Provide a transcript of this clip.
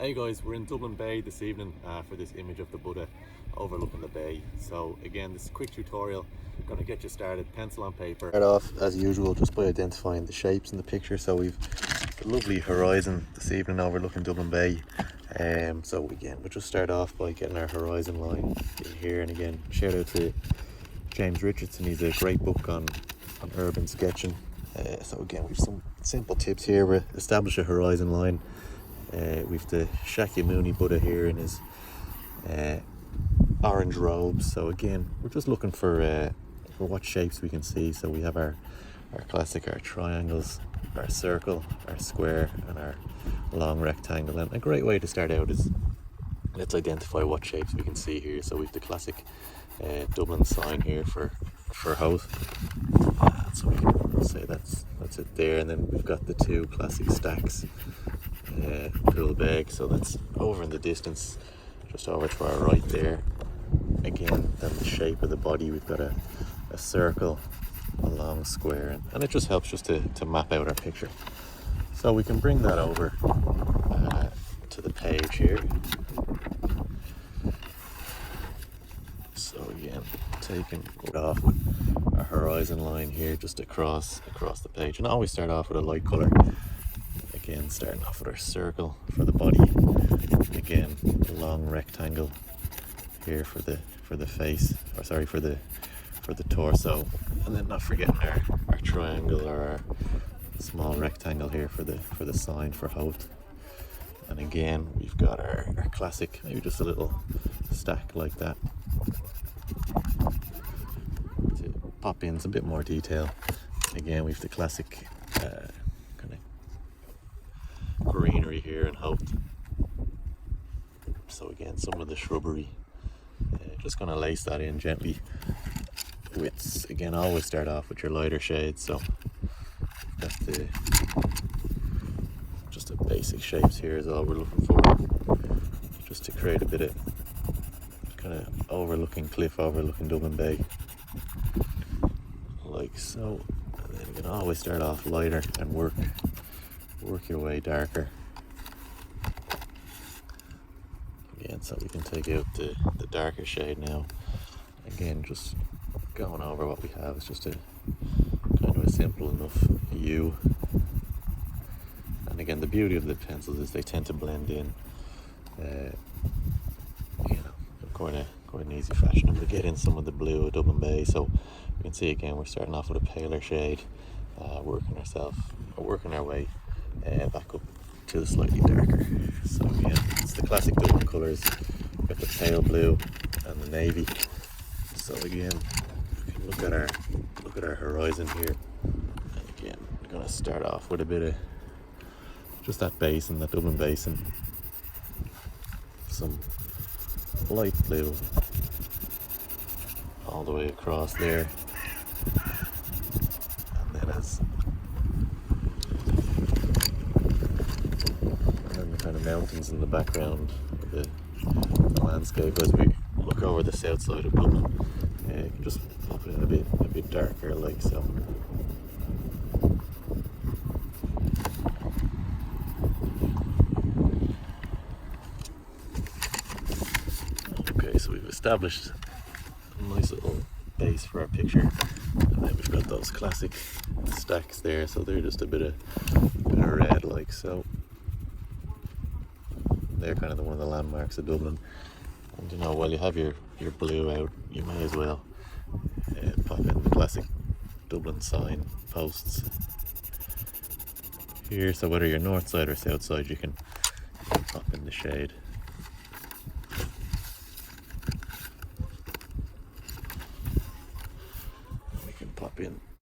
Hey guys, we're in Dublin Bay this evening for this image of the Buddha overlooking the bay. So again, this is a quick tutorial, going to get you started. Pencil on paper. Start off as usual just by identifying the shapes in the picture. So we've a lovely horizon this evening overlooking Dublin Bay. So again, we'll just start off by getting our horizon line in here. And again, shout out to James Richardson. He's a great book on urban sketching. So again, we've some simple tips here. We establish a horizon line. We've the Shakyamuni Buddha here in his orange robes. So again, we're just looking for what shapes we can see. So we have our classic, our triangles, our circle, our square, and our long rectangle. And a great way to start out is let's identify what shapes we can see here. So we've the classic Dublin sign here for house. So we can say that's it there. And then we've got the two classic stacks. Pool bag, so that's over in the distance, just over to our right there. Again, then the shape of the body, we've got a circle, a long square, and it just helps just to map out our picture. So we can bring that over to the page here. So again, taking it off with our horizon line here just across the page, and always start off with a light color. Again, starting off with our circle for the body. Again, a long rectangle here for the face, or sorry, for the torso, and then not forgetting our triangle or our small rectangle here for the sign for Hout. And again, we've got our classic, maybe just a little stack like that to pop in some bit more detail. Again, we've the classic kind of greenery here in Hout. So again, some of the shrubbery, just going to lace that in gently with, again, always start off with your lighter shades. So that's just the basic shapes here is all we're looking for, just to create a bit of kind of overlooking cliff, overlooking Dublin Bay, like so. And then you can always start off lighter and work your way darker. Again, so we can take out the darker shade now. Again, just going over what we have. It's just a kind of a simple enough U. And again, the beauty of the pencils is they tend to blend in, quite an easy fashion to get in some of the blue of Dublin Bay. So you can see again, we're starting off with a paler shade, working our way back up to the slightly darker. So again, it's the classic Dublin colours. We've got the pale blue and the navy. So again, we can look at our horizon here. And again, we're going to start off with a bit of just that basin, that Dublin basin. Some light blue all the way across there. And then kind of mountains in the background of the landscape as we look over the south side of Dublin. You can just pop it in a bit darker, like so. Okay, so we've established a nice little base for our picture, and then we've got those classic stacks there, so they're just a bit of red, like so. They're kind of one of the landmarks of Dublin. And while you have your blue out, you may as well pop in the classic Dublin sign posts here. So whether you're north side or south side, you can pop in the shade.